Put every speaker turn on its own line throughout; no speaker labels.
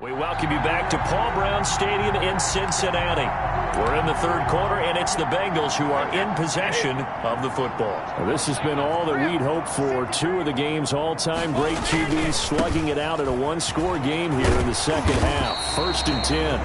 We welcome you back to Paul Brown Stadium in Cincinnati. We're in the third quarter, and it's the Bengals who are in possession of the football.
Well, this has been all that we'd hoped for. Two of the game's all-time great QBs slugging it out in a one-score game here in the second half. 1st and 10.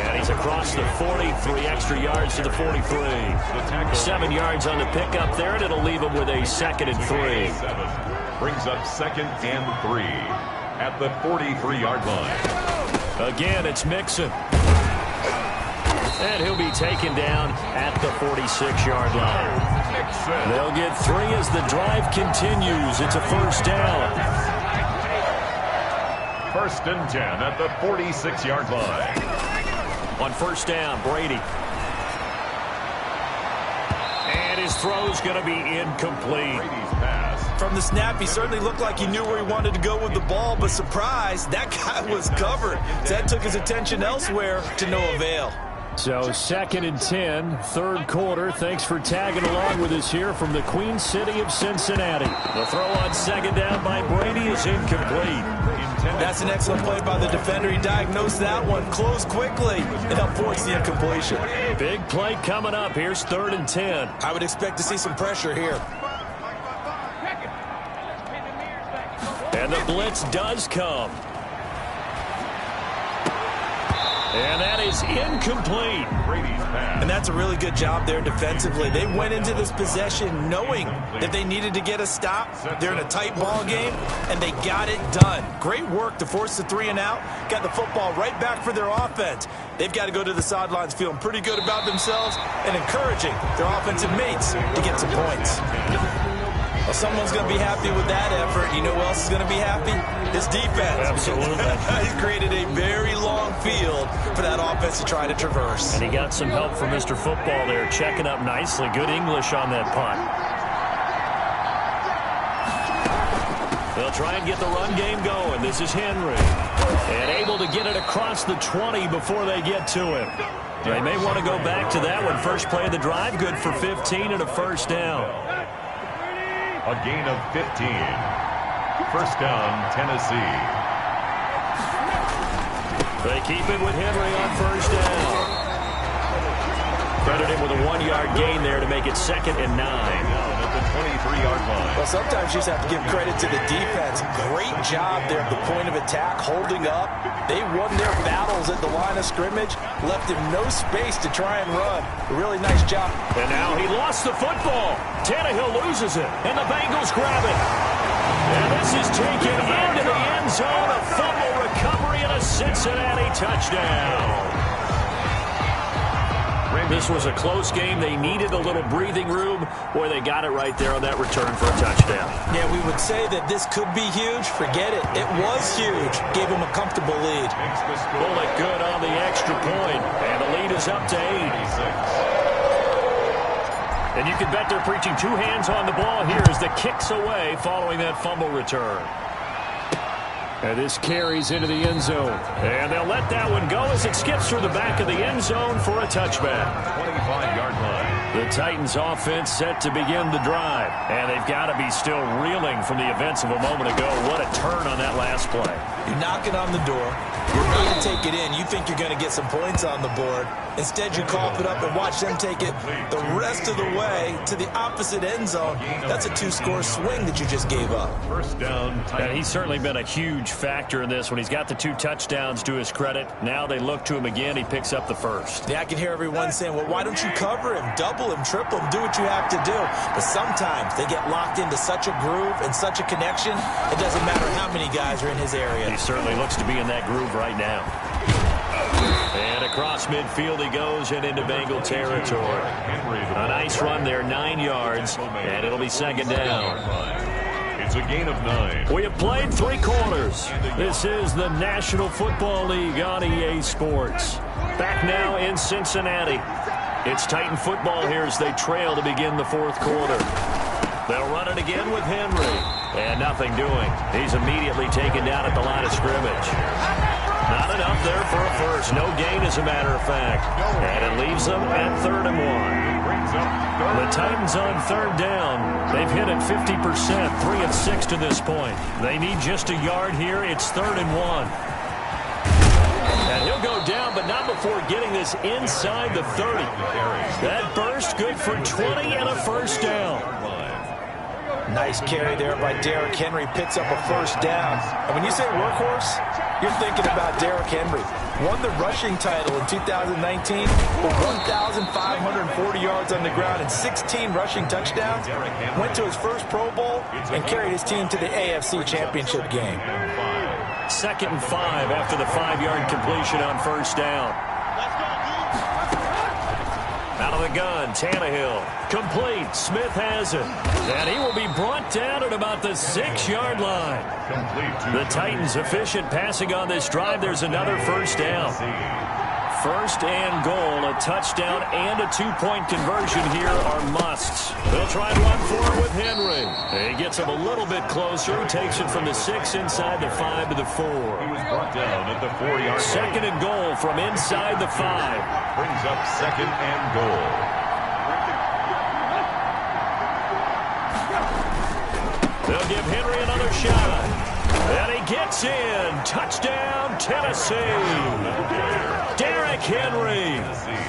And he's across the 40, 3 extra yards to the 43. 7 yards on the pickup there, and it'll leave him with a 2nd and 3.
Brings up 2nd and 3 at the 43-yard line.
Again, it's Mixon. And he'll be taken down at the 46-yard line. They'll get 3 as the drive continues. It's a 1st down.
1st and 10 at the 46-yard line.
On 1st down, Brady. And his throw's going to be incomplete.
Brady's pass.
From the snap, he certainly looked like he knew where he wanted to go with the ball, but surprise, that guy was covered. So that took his attention elsewhere to no avail.
So 2nd and 10, third quarter. Thanks for tagging along with us here from the Queen City of Cincinnati.
The throw on 2nd down by Brady is incomplete.
That's an excellent play by the defender. He diagnosed that one, closed quickly, and helped force the incompletion.
Big play coming up. Here's 3rd and 10.
I would expect to see some pressure here.
And the blitz does come. And that is incomplete.
Brady's pass.
And that's a really good job there defensively. They went into this possession knowing that they needed to get a stop. They're in a tight ball game, and they got it done. Great work to force the 3 and out. Got the football right back for their offense. They've got to go to the sidelines feeling pretty good about themselves and encouraging their offensive mates to get some points. Well, someone's going to be happy with that effort. You know who else is going to be happy? His defense.
Absolutely.
He's created a very long field for that offense to try to traverse.
And he got some help from Mr. Football there, checking up nicely. Good English on that punt. They'll try and get the run game going. This is Henry. And able to get it across the 20 before they get to him. They may want to go back to that one. First play of the drive, good for 15 and a 1st down.
A gain of 15. 1st down, Tennessee.
They keep it with Henry on 1st down. Credit him with a 1-yard gain there to make it 2nd and 9.
At the 23-yard line.
Well, sometimes you just have to give credit to the defense. Great job there at the point of attack, holding up. They won their battles at the line of scrimmage, left him no space to try and run. A really nice job.
And now he lost the football. Tannehill loses it, and the Bengals grab it. And this is taken into the end zone. A fumble recovery and a Cincinnati touchdown. This was a close game. They needed a little breathing room. Boy, they got it right there on that return for a touchdown.
Yeah, we would say that this could be huge. Forget it. It was huge. Gave him a comfortable lead.
Bullet good on the extra point. And the lead is up to 8. And you can bet they're preaching 2 hands on the ball here as the kick's away following that fumble return.
And this carries into the end zone.
And they'll let that one go as it skips through the back of the end zone for a touchback.
25-yard line.
The Titans offense set to begin the drive. And they've got to be still reeling from the events of a moment ago. What a turn on that last play.
You're knocking on the door. You're ready to take it in. You think you're going to get some points on the board. Instead, you cough it up and watch them take it the rest of the way to the opposite end zone. That's a 2-score swing that you just gave up.
1st down.
And he's certainly been a huge factor in this when he's got the 2 touchdowns to his credit. Now they look to him again. He picks up the 1st.
Yeah, I can hear everyone saying, well, why don't you cover him, double him, triple him, do what you have to do. But sometimes they get locked into such a groove and such a connection, it doesn't matter how many guys are in his area.
He certainly looks to be in that groove right now. And across midfield he goes and into Bengal territory. A nice run there, 9 yards, and it'll be 2nd down.
It's a gain of 9.
We have played 3 quarters. This is the National Football League on EA Sports. Back now in Cincinnati. It's Titan football here as they trail to begin the 4th quarter. They'll run it again with Henry. And nothing doing. He's immediately taken down at the line of scrimmage. Not enough there for a 1st. No gain, as a matter of fact. And it leaves them at 3rd and 1. The Titans on 3rd down. They've hit it 50%, 3 of 6 to this point. They need just a yard here. It's 3rd and 1. And he'll go down, but not before getting this inside the 30. That burst good for 20 and a first down.
Nice carry there by Derrick Henry. Picks up a first down. And when you say workhorse, you're thinking about Derrick Henry. Won the rushing title in 2019 with 1,540 yards on the ground and 16 rushing touchdowns. Went to his first Pro Bowl and carried his team to the AFC Championship game.
2nd and 5 after the 5-yard completion on first down. Out of the gun, Tannehill. Complete. Smith has it. And he will be brought down at about the 6-yard line. The Titans efficient passing on this drive. There's another first down. 1st and goal. A touchdown and a 2-point conversion here are musts. They'll try and run forward with Henry. He gets him a little bit closer. He takes it from the 6 inside the 5 to the 4.
He was brought down at the 4-yard line.
2nd and goal from inside the 5.
Brings up 2nd and goal.
They'll give Henry another shot. And he gets in. Touchdown, Tennessee. Derrick Henry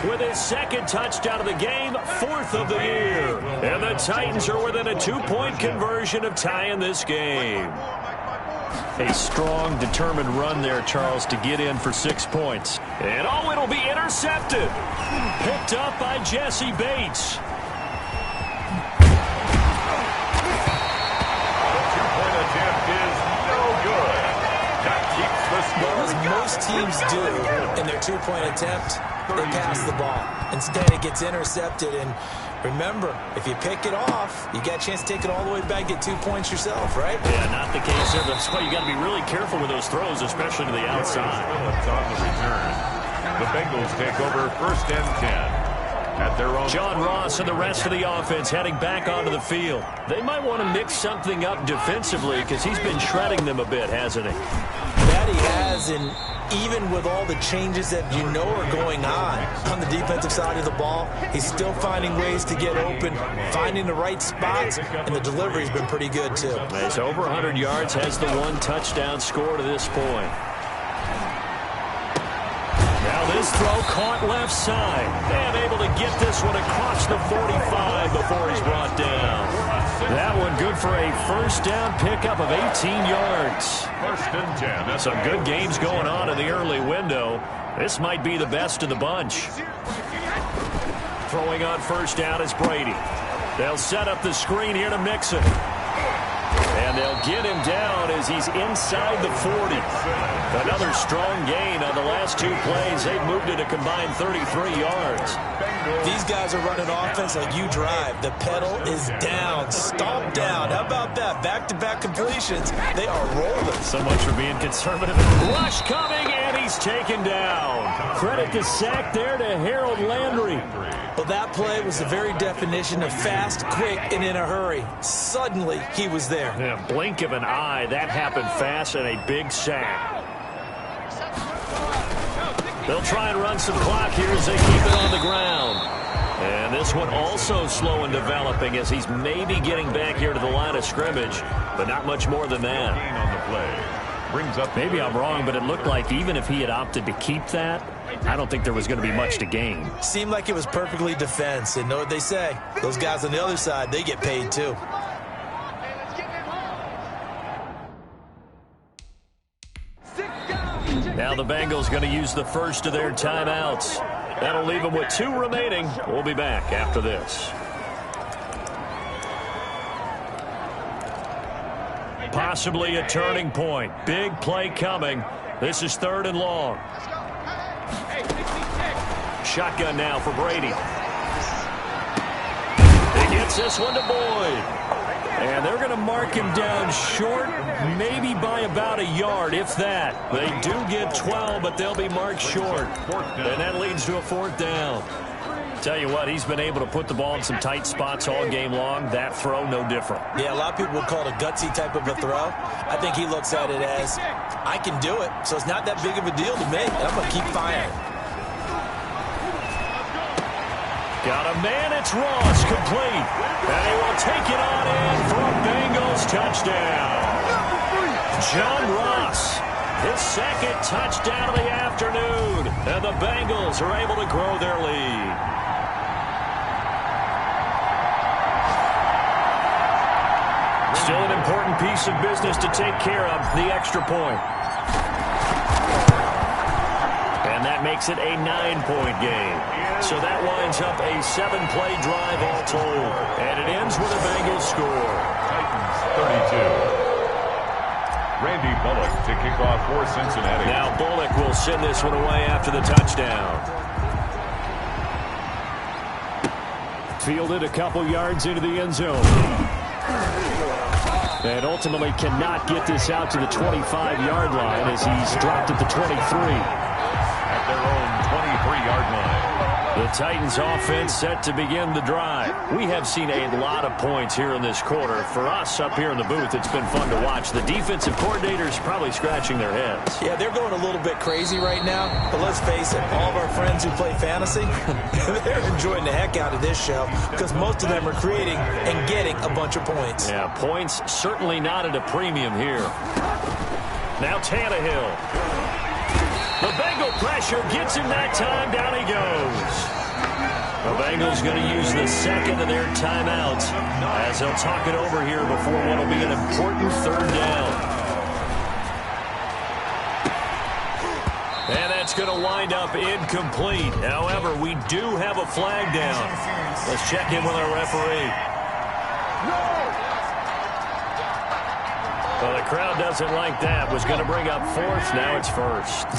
with his 2nd touchdown of the game, 4th of the year. And the Titans are within a 2-point conversion of tying this game. A strong, determined run there, Charles, to get in for 6 points. And oh, it'll be intercepted. Picked up by Jesse Bates.
Well, as most teams do in their 2-point attempt, they pass the ball. Instead, it gets intercepted. And remember, if you pick it off, you got a chance to take it all the way back, get 2 points yourself, right?
Yeah, not the case there. That's why you got to be really careful with those throws, especially to the outside.
Phillips on the return. The Bengals take over 1st and 10. At their own.
John Ross and the rest of the offense heading back onto the field. They might want to mix something up defensively because he's been shredding them a bit, hasn't he?
That he has, and even with all the changes that you know are going on the defensive side of the ball, he's still finding ways to get open, finding the right spots, and the delivery's been pretty good too.
He's over 100 yards, has the 1 touchdown score to this point. Now this throw caught left side. And able to get this one across the 45 before he's brought down. That one good for a first down pickup of 18 yards.
1st and 10.
Some good games going on in the early window. This might be the best of the bunch. Throwing on first down is Brady. They'll set up the screen here to Mixon. And they'll get him down as he's inside the 40. Another strong gain on the last 2 plays. They've moved it a combined 33 yards.
These guys are running offense like you drive. The pedal is down, stomped down. How about that? Back-to-back completions. They are rolling.
So much for being conservative. Rush coming, and he's taken down. Credit the sack there to Harold Landry.
Well, that play was the very definition of fast, quick, and in a hurry. Suddenly, he was there.
Yeah, blink of an eye. That happened fast and a big sack. They'll try and run some clock here as they keep it on the ground. And this one also slow in developing as he's maybe getting back here to the line of scrimmage, but not much more than that.
On the play. Brings up.
Maybe I'm wrong, but it looked like even if he had opted to keep that, I don't think there was going to be much to gain.
Seemed like it was perfectly defense. And know what they say? Those guys on the other side, they get paid too.
Now the Bengals going to use the first of their timeouts. That'll leave them with 2 remaining. We'll be back after this. Possibly a turning point. Big play coming. This is 3rd and long. Shotgun now for Brady. He gets this one to Boyd. And they're going to mark him down short, maybe by about a yard, if that. They do get 12, but they'll be marked short. And that leads to a 4th down. Tell you what, he's been able to put the ball in some tight spots all game long. That throw, no different.
Yeah, a lot of people would call it a gutsy type of a throw. I think he looks at it as, I can do it, so it's not that big of a deal to me, and I'm going to keep firing.
Got a man, it's Ross, complete. And he will take it on in for a Bengals touchdown. John Ross, his second touchdown of the afternoon. And the Bengals are able to grow their lead. Still an important piece of business to take care of, the extra point. And that makes it a 9-point game. So that winds up a 7-play drive all told. And it ends with a Bengals score.
Titans 32. Randy Bullock to kick off for Cincinnati.
Now Bullock will send this one away after the touchdown.
Fielded a couple yards into the end zone. And ultimately cannot get this out to the 25-yard line as he's dropped at the 23.
At their own 23-yard line.
The Titans offense set to begin the drive. We have seen a lot of points here in this quarter. For us up here in the booth, it's been fun to watch. The defensive coordinators probably scratching their heads.
Yeah, they're going a little bit crazy right now. But let's face it, all of our friends who play fantasy, they're enjoying the heck out of this show because most of them are creating and getting a bunch of points.
Yeah, points certainly not at a premium here. Now Tannehill. The Bengal pressure gets him that time. Down he goes. The Bengals going to use the second of their timeouts as they'll talk it over here before what will be an important third down. And that's going to wind up incomplete. However, we do have a flag down. Let's check in with our referee. Well, the crowd doesn't like that. Was going to bring up fourth. Now it's first.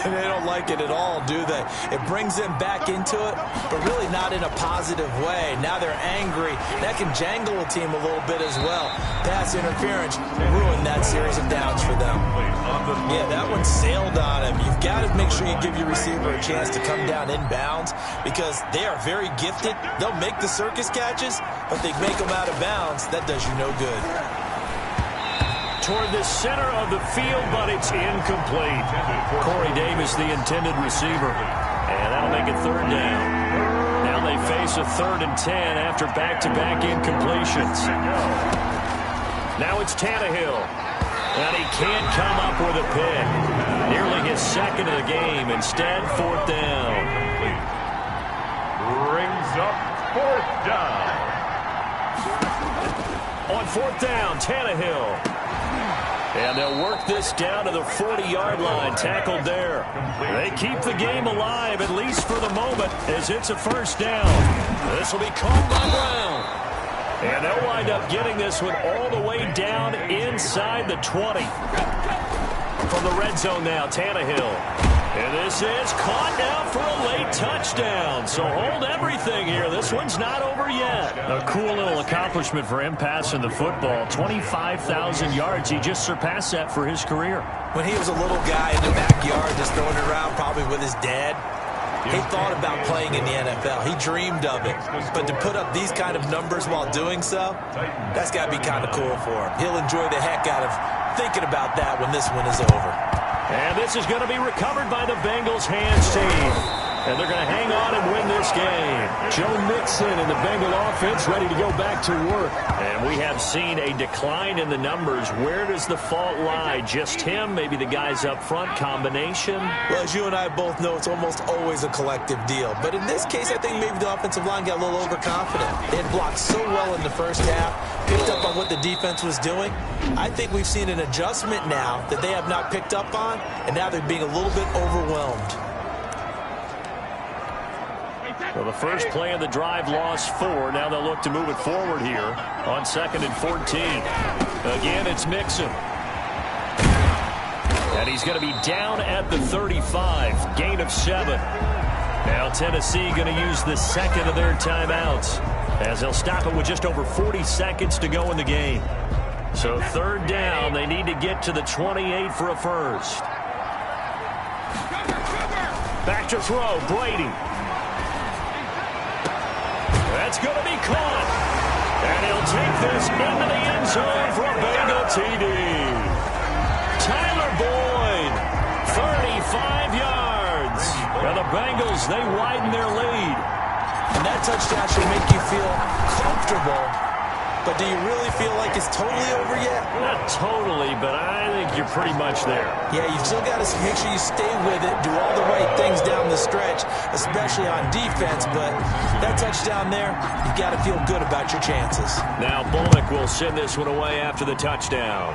They don't like it at all, do they? It brings them back into it, but really not in a positive way. Now they're angry. That can jangle a team a little bit as well. Pass interference ruined that series of downs for them. Yeah, that one sailed on him. You've got to make sure you give your receiver a chance to come down inbounds because they are very gifted. They'll make the circus catches, but they make them out of bounds. That does you no good.
Toward the center of the field, but it's incomplete. Corey Davis, the intended receiver. And that'll make it third down. Now they face a 3rd and 10 after back-to-back incompletions. Now it's Tannehill. And he can't come up with a pick. Nearly his second of the game. Instead, 4th down.
Brings up 4th down.
On 4th down, Tannehill. And they'll work this down to the 40-yard line. Tackled there. They keep the game alive, at least for the moment, as it's a 1st down. This will be caught by Brown. And they'll wind up getting this one all the way down inside the 20. From the red zone now, Tannehill. And this is caught now for a late touchdown. So hold everything here. This one's not over yet. A cool little accomplishment for him passing the football. 25,000 yards. He just surpassed that for his career.
When he was a little guy in the backyard just throwing it around probably with his dad, he thought about playing in the NFL. He dreamed of it. But to put up these kind of numbers while doing so, that's got to be kind of cool for him. He'll enjoy the heck out of thinking about that when this one is over.
And this is going to be recovered by the Bengals hands team. And they're going to hang on and win this game.
Joe Mixon and the Bengal offense ready to go back to work.
And we have seen a decline in the numbers. Where does the fault lie? Just him? Maybe the guys up front? Combination?
Well, as you and I both know, it's almost always a collective deal. But in this case, I think maybe the offensive line got a little overconfident. They had blocked so well in the first half, picked up on what the defense was doing. I think we've seen an adjustment now that they have not picked up on, and now they're being a little bit overwhelmed.
Well, the first play of the drive lost 4. Now they'll look to move it forward here on 2nd and 14. Again, it's Mixon. And he's going to be down at the 35. Gain of 7. Now Tennessee going to use the second of their timeouts as they'll stop it with just over 40 seconds to go in the game. So 3rd down, they need to get to the 28 for a first. Back to throw, Brady. That's going to be caught. And he'll take this into the end zone for a Bengal TD. Tyler Boyd, 35 yards. And the Bengals, they widen their lead.
And that touchdown should make you feel comfortable but do you really feel like it's totally over yet?
Not totally, but I think you're pretty much there.
Yeah, you still got to make sure you stay with it, do all the right things down the stretch, especially on defense, but that touchdown there, you got to feel good about your chances.
Now Bullock will send this one away after the touchdown.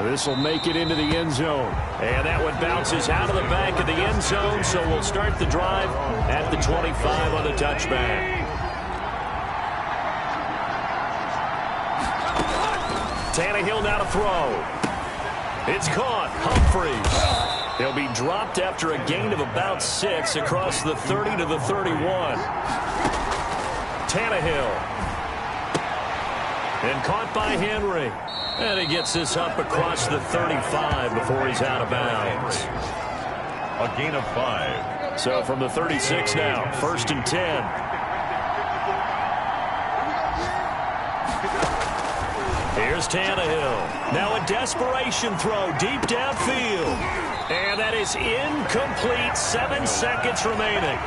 This will make it into the end zone.
And that one bounces out of the back of the end zone, so we'll start the drive at the 25 on the touchback. Tannehill now to throw. It's caught. Humphries. He'll be dropped after a gain of about 6 across the 30 to the 31. Tannehill. And caught by Henry. And he gets this up across the 35 before he's out of bounds.
A gain of 5.
So from the 36 now, 1st and 10. Here's Tannehill. Now a desperation throw deep downfield. And that is incomplete. 7 seconds remaining.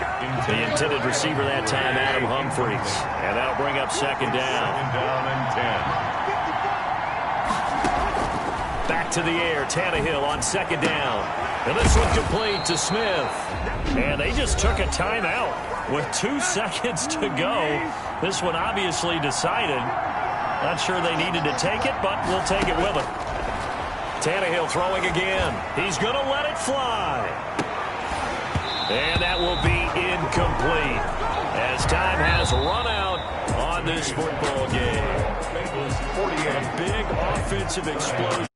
The intended receiver that time, Adam Humphries. And that'll bring up 2nd down.
2nd down and 10.
Back to the air, Tannehill on 2nd down. And this one complete to Smith. And they just took a timeout with 2 seconds to go. This one obviously decided. Not sure they needed to take it, but we'll take it with them. Tannehill throwing again. He's going to let it fly. And that will be incomplete as time has run out on this football game.
Bengals 48.
A big offensive explosion.